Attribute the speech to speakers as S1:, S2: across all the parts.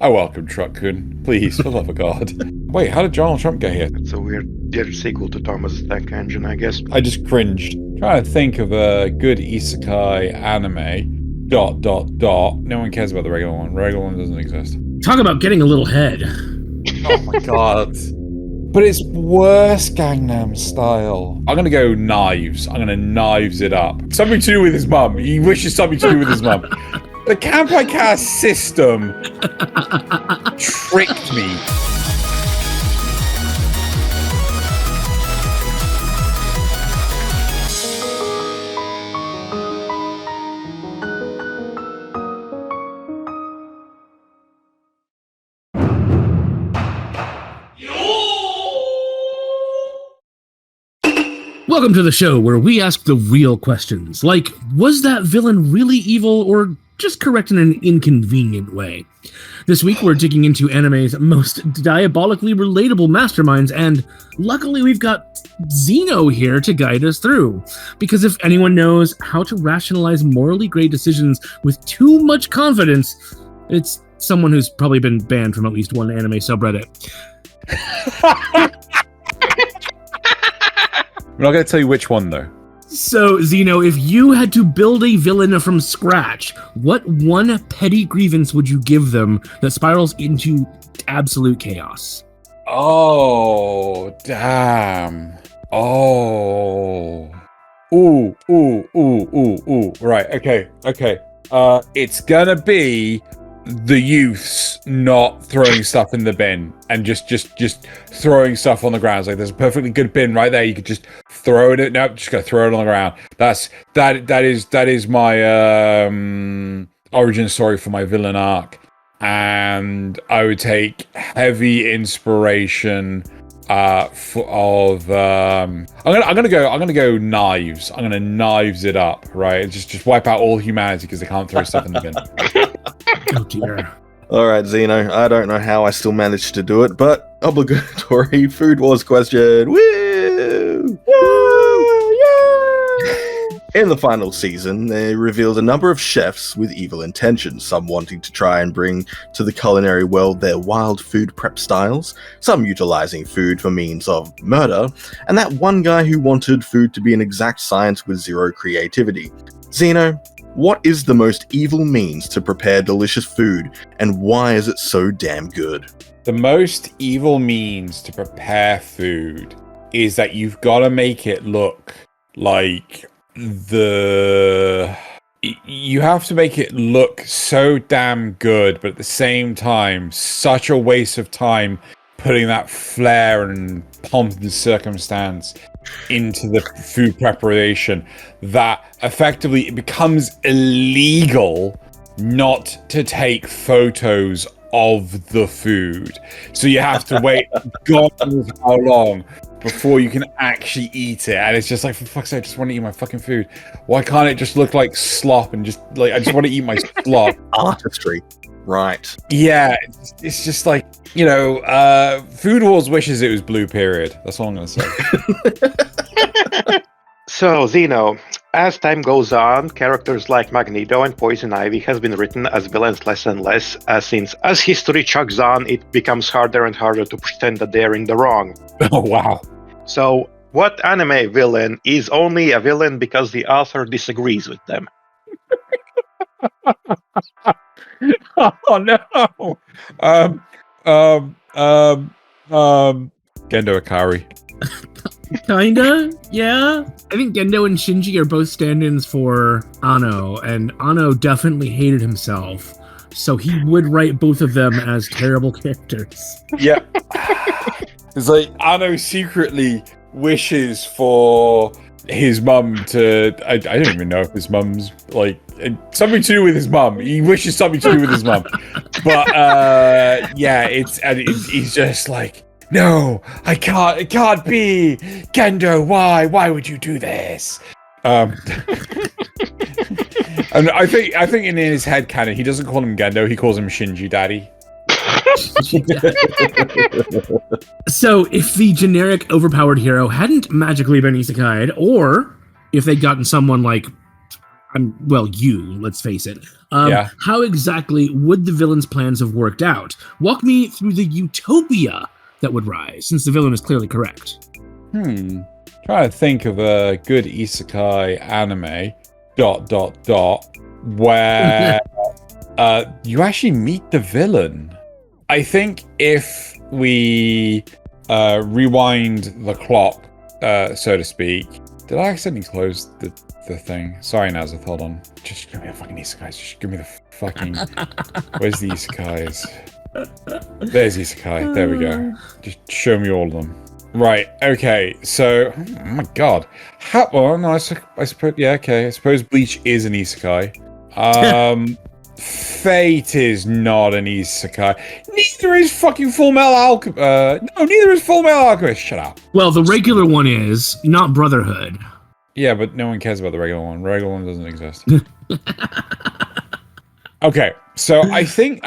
S1: I welcome Truck-kun. Please, for the love of God. Wait, how did Donald Trump get here?
S2: It's a weird sequel to Thomas the Tank Engine, I guess.
S1: I just cringed. Trying to think of a good isekai anime. ... No one cares about the regular one. Regular one doesn't exist.
S3: Talk about getting a little head.
S1: Oh my God. But it's worse Gangnam Style. I'm gonna go knives. I'm gonna knives it up. Something to do with his mum. He wishes something to do with his mum. The Senpai cast system tricked me.
S3: Welcome to the show where we ask the real questions, like, was that villain really evil or just correct in an inconvenient way? This week we're digging into anime's most diabolically relatable masterminds, and luckily we've got Xeno here to guide us through. Because if anyone knows how to rationalize morally gray decisions with too much confidence, it's someone who's probably been banned from at least one anime subreddit.
S1: I'm not going to tell you which one, though.
S3: So, Xeno, if you had to build a villain from scratch, what one petty grievance would you give them that spirals into absolute chaos?
S1: Oh, damn. Oh. Ooh. Right, okay. It's gonna be the youths not throwing stuff in the bin and just throwing stuff on the ground. It's like there's a perfectly good bin right there. You could just throw it. Nope, just gotta throw it on the ground. That is my origin story for my villain arc, and I would take heavy inspiration I'm gonna go knives. I'm gonna knives it up, right? Just wipe out all humanity because they can't throw stuff in the bin.
S3: Oh dear.
S4: Alright, Xeno, I don't know how I still managed to do it, but obligatory Food Wars question. Woo! In the final season, they revealed a number of chefs with evil intentions, some wanting to try and bring to the culinary world their wild food prep styles, some utilizing food for means of murder, and that one guy who wanted food to be an exact science with zero creativity. Xeno, what is the most evil means to prepare delicious food, and why is it so damn good?
S1: The most evil means to prepare food is that you've got to make it look like you have to make it look so damn good, but at the same time, such a waste of time putting that flair and pomp and circumstance into the food preparation that effectively it becomes illegal not to take photos of the food. So you have to wait God knows how long before you can actually eat it, and it's just like, for fuck's sake, I just want to eat my fucking food. Why can't it just look like slop and just like I just want to eat my slop?
S4: Artistry, right?
S1: Yeah, it's just like, you know, Food Wars wishes it was Blue Period. That's all I'm gonna say.
S2: So, Xeno, as time goes on, characters like Magneto and Poison Ivy has been written as villains less and less, since as history chugs on, it becomes harder and harder to pretend that they're in the wrong.
S1: Oh, wow.
S2: So, what anime villain is only a villain because the author disagrees with them?
S1: Oh, no. Gendo Ikari.
S3: Kinda, yeah. I think Gendo and Shinji are both stand-ins for Ano, and Ano definitely hated himself, so he would write both of them as terrible characters.
S1: Yeah. It's like Ano secretly wishes for his mum to... I don't even know if his mum's like... something to do with his mum. He wishes something to do with his mum. But yeah, he's just like, no, it can't be. Gendo, why? Why would you do this? And I think in his head canon, he doesn't call him Gendo, he calls him Shinji Daddy.
S3: So, if the generic overpowered hero hadn't magically been isekai'd, or if they'd gotten someone like let's face it.
S1: Yeah.
S3: How exactly would the villain's plans have worked out? Walk me through the utopia that would rise, since the villain is clearly correct.
S1: Trying to think of a good isekai anime, ... where you actually meet the villain. I think if we rewind the clock, so to speak. Did I accidentally close the thing? Sorry, Nasuth, hold on. Just give me the fucking isekais. Just give me the fucking... Where's the isekais? There's isekai. There we go. Just show me all of them. Right, okay, so... Oh my god. I suppose... Yeah, okay. I suppose Bleach is an isekai. Fate is not an isekai. Neither is fucking Full Metal Alchemist. No, neither is Full Metal Alchemist. Shut up.
S3: Well, the regular one is, not Brotherhood.
S1: Yeah, but no one cares about the regular one. The regular one doesn't exist. Okay, so I think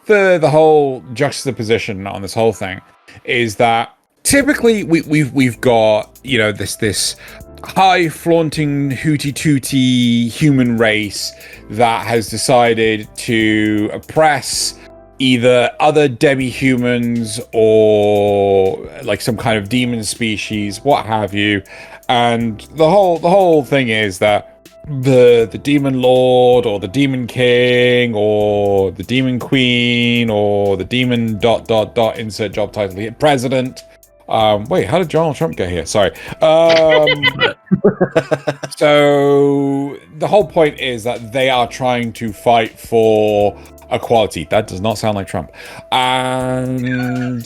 S1: the whole juxtaposition on this whole thing is that typically we've got, you know, this high flaunting hooty tooty human race that has decided to oppress either other demi-humans or like some kind of demon species, what have you. And the whole thing is that the demon lord or the demon king or the demon queen or the demon ... insert job title here, president. Wait, how did Donald Trump get here? Sorry. So the whole point is that they are trying to fight for equality. That does not sound like Trump. And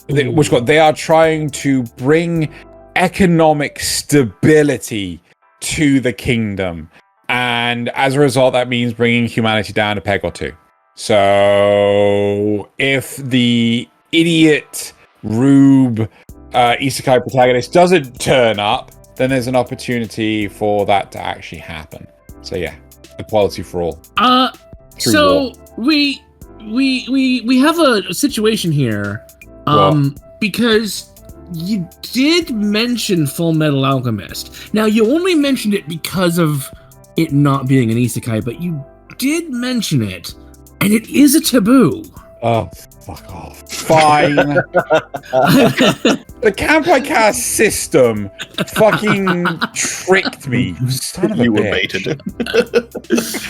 S1: they are trying to bring economic stability to the kingdom. And as a result, that means bringing humanity down a peg or two. So if the idiot Rube isekai protagonist doesn't turn up, then there's an opportunity for that to actually happen. So yeah, equality for all.
S3: So we have a situation here, because you did mention Full Metal Alchemist. Now you only mentioned it because of it not being an isekai, but you did mention it, and it is a taboo.
S1: Oh, fuck off. Fine. The Campai Cast system fucking tricked me. You son of a bitch.
S4: Were baited.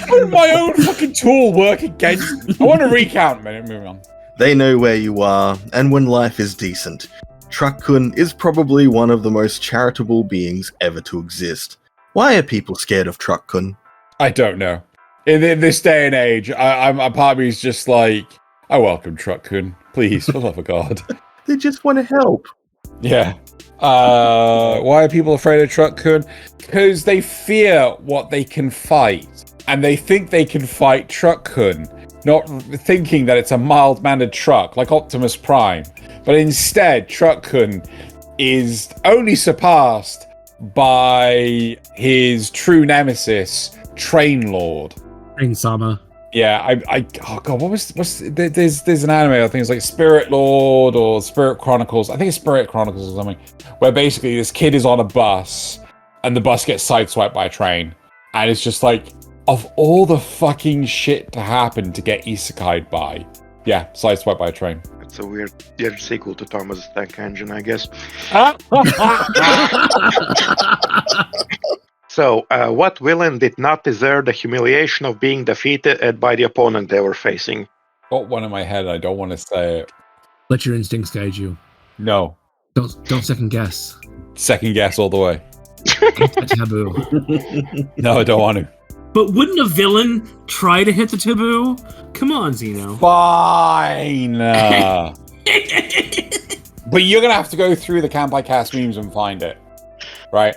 S1: How did my own fucking tool work against me? I want to recount a minute. Moving on.
S4: They know where you are, and when life is decent. Truck-kun is probably one of the most charitable beings ever to exist. Why are people scared of Truck-kun?
S1: I don't know. In this day and age, I'm part of me is just like, I welcome Truck-kun. Please, for the love of God.
S4: They just want to help.
S1: Yeah. Why are people afraid of Truck-kun? Because they fear what they can fight. And they think they can fight Truck-kun. Not thinking that it's a mild-mannered truck, like Optimus Prime. But instead, Truck-kun is only surpassed by his true nemesis, Train Lord.
S3: Train-sama.
S1: Yeah, oh god, what's there's an anime, I think it's like Spirit Lord or Spirit Chronicles. I think it's Spirit Chronicles or something, where basically this kid is on a bus and the bus gets sideswiped by a train. And it's just like, of all the fucking shit to happen to get isekai'd by, yeah, sideswiped by a train.
S2: It's a weird sequel to Thomas the Tank Engine, I guess. So, what villain did not deserve the humiliation of being defeated by the opponent they were facing?
S1: Got one in my head, I don't want to say it.
S3: Let your instincts guide you.
S1: No.
S3: Don't second guess.
S1: Second guess all the way.
S3: A taboo.
S1: No, I don't want to.
S3: But wouldn't a villain try to hit the taboo? Come on, Xeno.
S1: Fine. But you're going to have to go through the Campai Cast memes and find it. Right?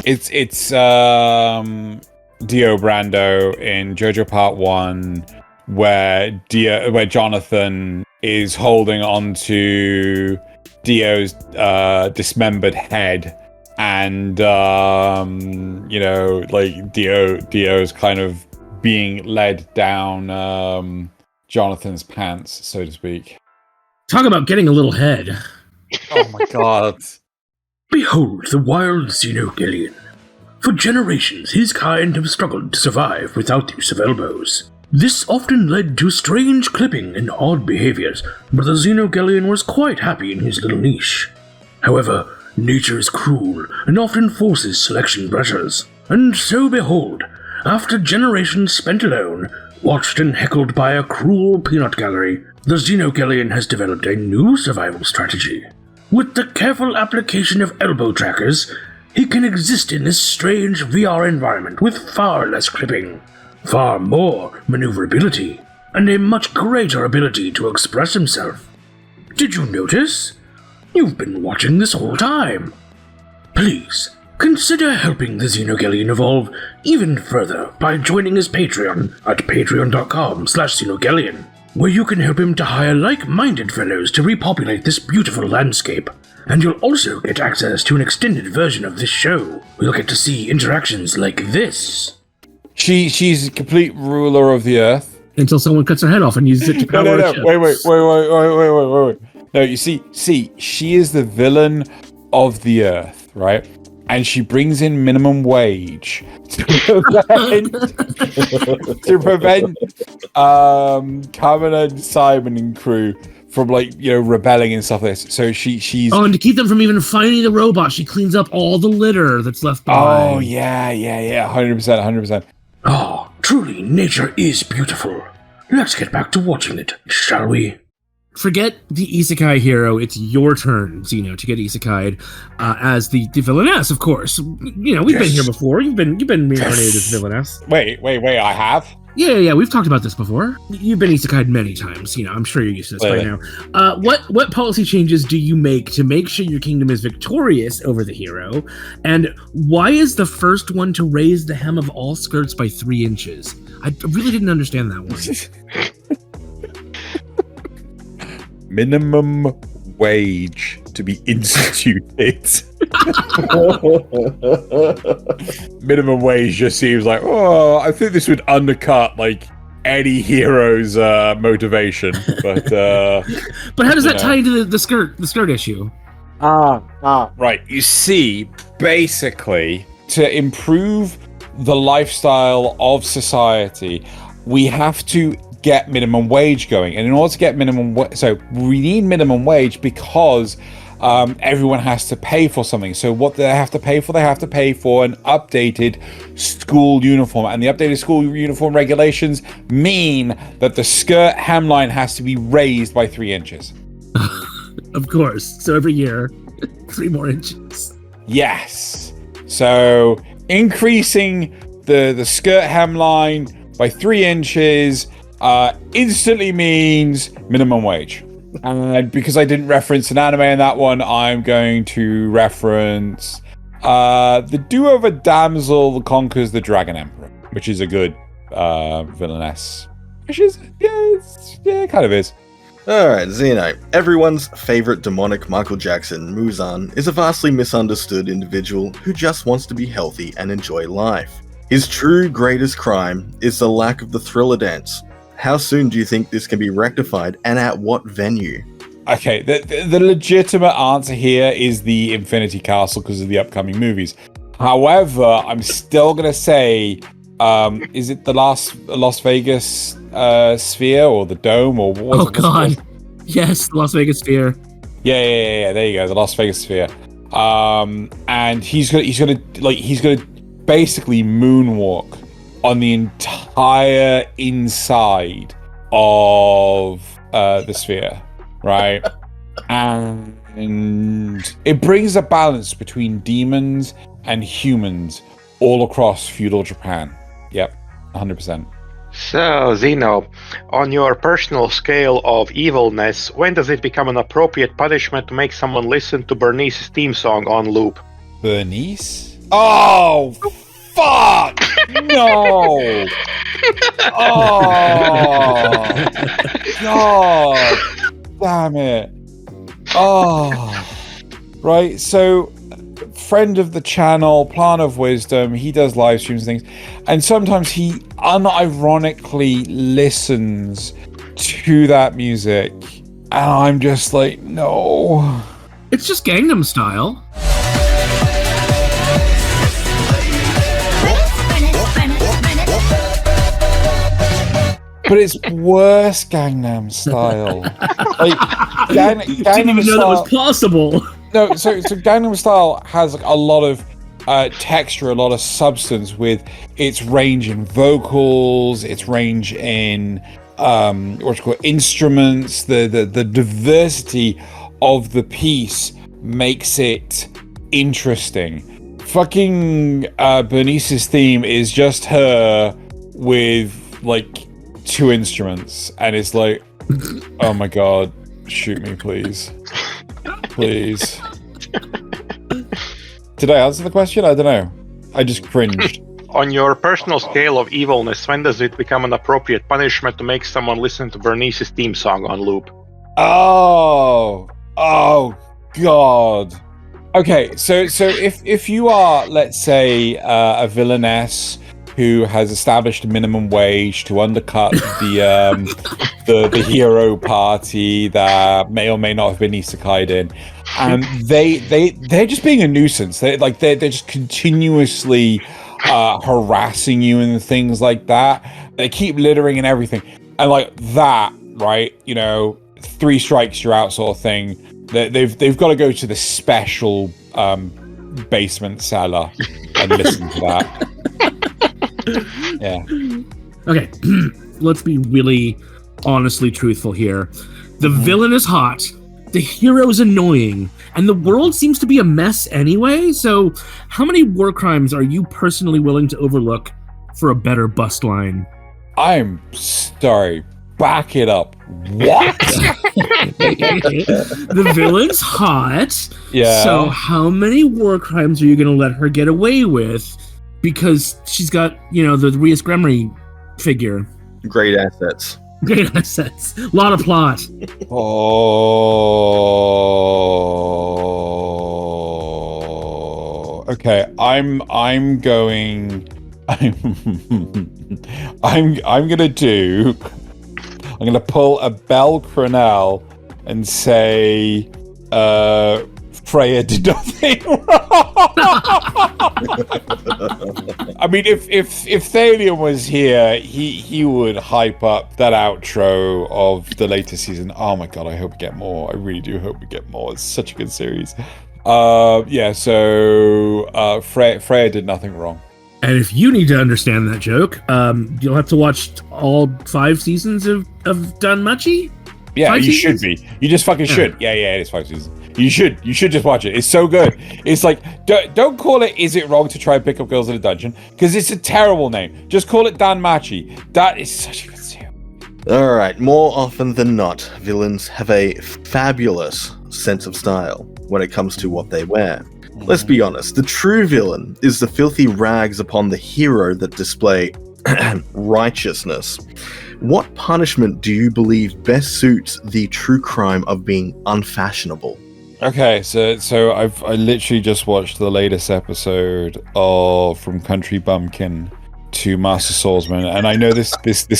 S1: It's Dio Brando in JoJo Part 1, where Jonathan is holding onto Dio's dismembered head, and Dio's kind of being led down Jonathan's pants, so to speak.
S3: Talk about getting a little head.
S1: Oh my god.
S5: Behold the wild Xeno. For generations, his kind have struggled to survive without the use of elbows. This often led to strange clipping and odd behaviors, but the Xeno was quite happy in his little niche. However, nature is cruel and often forces selection pressures. And so behold, after generations spent alone, watched and heckled by a cruel peanut gallery, the Xeno has developed a new survival strategy. With the careful application of elbow trackers, he can exist in this strange VR environment with far less clipping, far more maneuverability, and a much greater ability to express himself. Did you notice? You've been watching this whole time. Please, consider helping the Xeno evolve even further by joining his Patreon at patreon.com/Xeno, where you can help him to hire like-minded fellows to repopulate this beautiful landscape. And you'll also get access to an extended version of this show. You'll get to see interactions like this.
S1: She's a complete ruler of the earth.
S3: Until someone cuts her head off and uses it to power
S1: No.
S3: a ship.
S1: Wait. No, you see, she is the villain of the earth, right? And she brings in minimum wage to prevent Kamina and Simon and crew from rebelling and stuff like this. So she's
S3: and to keep them from even finding the robot, she cleans up all the litter that's left behind.
S1: Oh yeah, 100%.
S5: Oh, truly, nature is beautiful. Let's get back to watching it, shall we?
S3: Forget the isekai hero. It's your turn, Xeno, to get isekai'd as the villainess, of course. We've been here before. You've been reincarnated as villainess.
S1: Wait, I have?
S3: Yeah, we've talked about this before. You've been isekai'd many times. I'm sure you're used to this by now. What policy changes do you make to make sure your kingdom is victorious over the hero? And why is the first one to raise the hem of all skirts by 3 inches? I really didn't understand that one.
S1: Minimum wage to be instituted. Minimum wage just seems like, I think this would undercut any hero's motivation. But
S3: how does that tie into the skirt issue?
S1: Right. You see, basically, to improve the lifestyle of society, we have to get minimum wage going, and in order to get so we need minimum wage because everyone has to pay for something. So what they have to pay for? They have to pay for an updated school uniform, and the updated school uniform regulations mean that the skirt hemline has to be raised by 3 inches.
S3: Of course. So every year, 3 more inches.
S1: Yes. So increasing the skirt hemline by 3 inches instantly means minimum wage. And because I didn't reference an anime in that one, I'm going to reference the duo of a damsel conquers the dragon emperor, which is a good villainess. Which is, it kind of is.
S4: Alright, Xeno. Everyone's favorite demonic Michael Jackson, Muzan, is a vastly misunderstood individual who just wants to be healthy and enjoy life. His true greatest crime is the lack of the thriller dance. How soon do you think this can be rectified, and at what venue?
S1: Okay, the legitimate answer here is the Infinity Castle because of the upcoming movies. However, I'm still going to say, is it the Las Vegas Sphere or the Dome or what?
S3: Oh God, yes, Las Vegas Sphere.
S1: Yeah. There you go, the Las Vegas Sphere. And he's gonna basically moonwalk on the entire inside of the sphere, right? And it brings a balance between demons and humans all across feudal Japan. Yep, 100%.
S2: So, Xeno, on your personal scale of evilness, when does it become an appropriate punishment to make someone listen to Bernice's theme song on loop?
S1: Bernice? Oh, fuck! No! Oh! God! Damn it! Oh! Right, so friend of the channel, Plan of Wisdom, he does live streams and things, and sometimes he unironically listens to that music, and I'm just like, no.
S3: It's just Gangnam Style.
S1: But it's worse Gangnam Style. Like,
S3: Didn't even know that was possible.
S1: No, so Gangnam Style has like a lot of texture, a lot of substance with its range in vocals, its range in what you call instruments. The diversity of the piece makes it interesting. Fucking Bernice's theme is just her with like 2 instruments, and it's like, oh my god, shoot me, please. Please. Did I answer the question? I don't know. I just cringed.
S2: On your personal scale of evilness, when does it become an appropriate punishment to make someone listen to Bernice's theme song on loop?
S1: Oh god. Okay, so if you are, let's say, a villainess who has established a minimum wage to undercut the hero party that may or may not have been isekai'd in, and they're just being a nuisance. They're just continuously harassing you and things like that. They keep littering and everything, and like that, right? 3 strikes you're out, sort of thing. They've got to go to the special basement cellar and listen to that. Yeah.
S3: Okay, let's be really honestly truthful here. The villain is hot, the hero is annoying, and the world seems to be a mess anyway, so how many war crimes are you personally willing to overlook for a better bust line?
S1: I'm sorry. Back it up. What?
S3: The villain's hot.
S1: Yeah.
S3: So how many war crimes are you going to let her get away with? Because she's got, the Rias Gremory figure.
S4: Great assets.
S3: Great assets. A lot of plot.
S1: Oh. Okay. I'm gonna pull a Belle Cronell and say, Freya did nothing wrong. I mean, if Thalion was here, he would hype up that outro of the latest season. Oh my god, I hope we get more. I really do hope we get more. It's such a good series. Yeah, so Freya did nothing wrong.
S3: And if you need to understand that joke, you'll have to watch all 5 seasons of Danmachi?
S1: Yeah,
S3: 5
S1: you
S3: seasons?
S1: should be. You just fucking should. Yeah, it is 5 seasons. You should just watch it. It's so good. It's like, don't call it Is It Wrong to Try and Pick Up Girls in a Dungeon? Because it's a terrible name. Just call it Danmachi. That is such a good series.
S4: Alright, more often than not, villains have a fabulous sense of style when it comes to what they wear. Let's be honest, the true villain is the filthy rags upon the hero that display righteousness. What punishment do you believe best suits the true crime of being unfashionable?
S1: Okay, so I literally just watched the latest episode of From Country Bumpkin to Master Swordsman, and I know this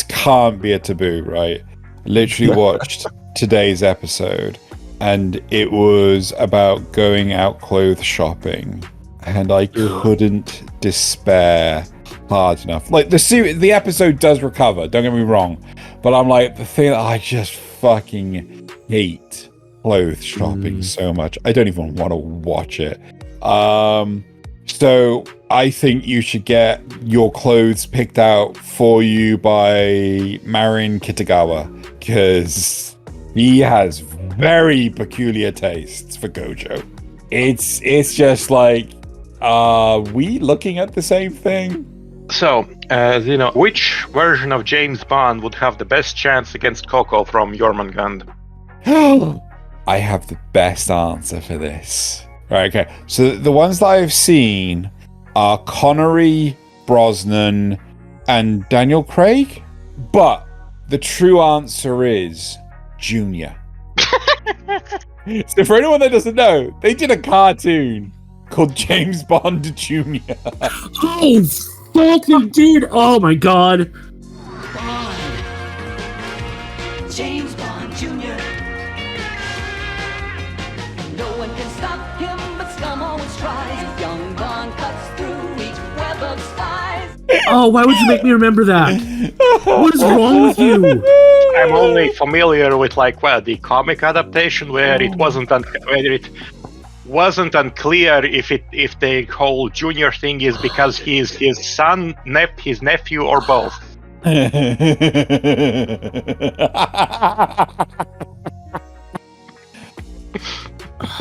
S1: can't be a taboo, right? I literally watched today's episode, and it was about going out clothes shopping, and I couldn't despair hard enough. Like the episode does recover, don't get me wrong, but I'm like, the thing that I just fucking hate clothes shopping so much, I don't even want to watch it. So I think you should get your clothes picked out for you by Marin Kitagawa, because he has very peculiar tastes for Gojo. It's just like, are we looking at the same thing?
S2: So, which version of James Bond would have the best chance against Coco from Jormungand?
S1: I have the best answer for this. Right, okay. So the ones that I've seen are Connery Brosnan, and Daniel Craig. But the true answer is Junior. So for anyone that doesn't know, they did a cartoon called James Bond Jr.
S3: Oh, fuck, they did! Oh my god.
S6: James Bond Jr. No one can stop him, but scum always tries. Young Bond cuts through each web of spies.
S3: Oh, why would you make me remember that? What is wrong with you?
S2: I'm only familiar with the comic adaptation where it wasn't unclear if the whole Junior thing is because he's his son, his nephew, or both.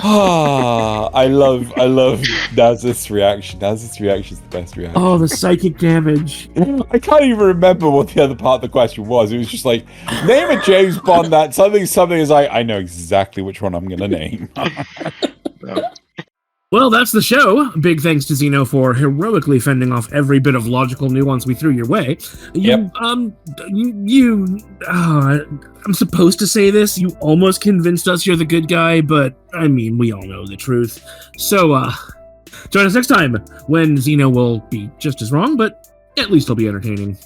S1: I love Nasuth's reaction. Nasuth's reaction is the best reaction.
S3: Oh, the psychic damage.
S1: I can't even remember what the other part of the question was. It was just like, name a James Bond that something is like, I know exactly which one I'm gonna name.
S3: Well, that's the show. Big thanks to Xeno for heroically fending off every bit of logical nuance we threw your way. I'm supposed to say this. You almost convinced us you're the good guy, but I mean, we all know the truth. So, join us next time when Xeno will be just as wrong, but at least he'll be entertaining.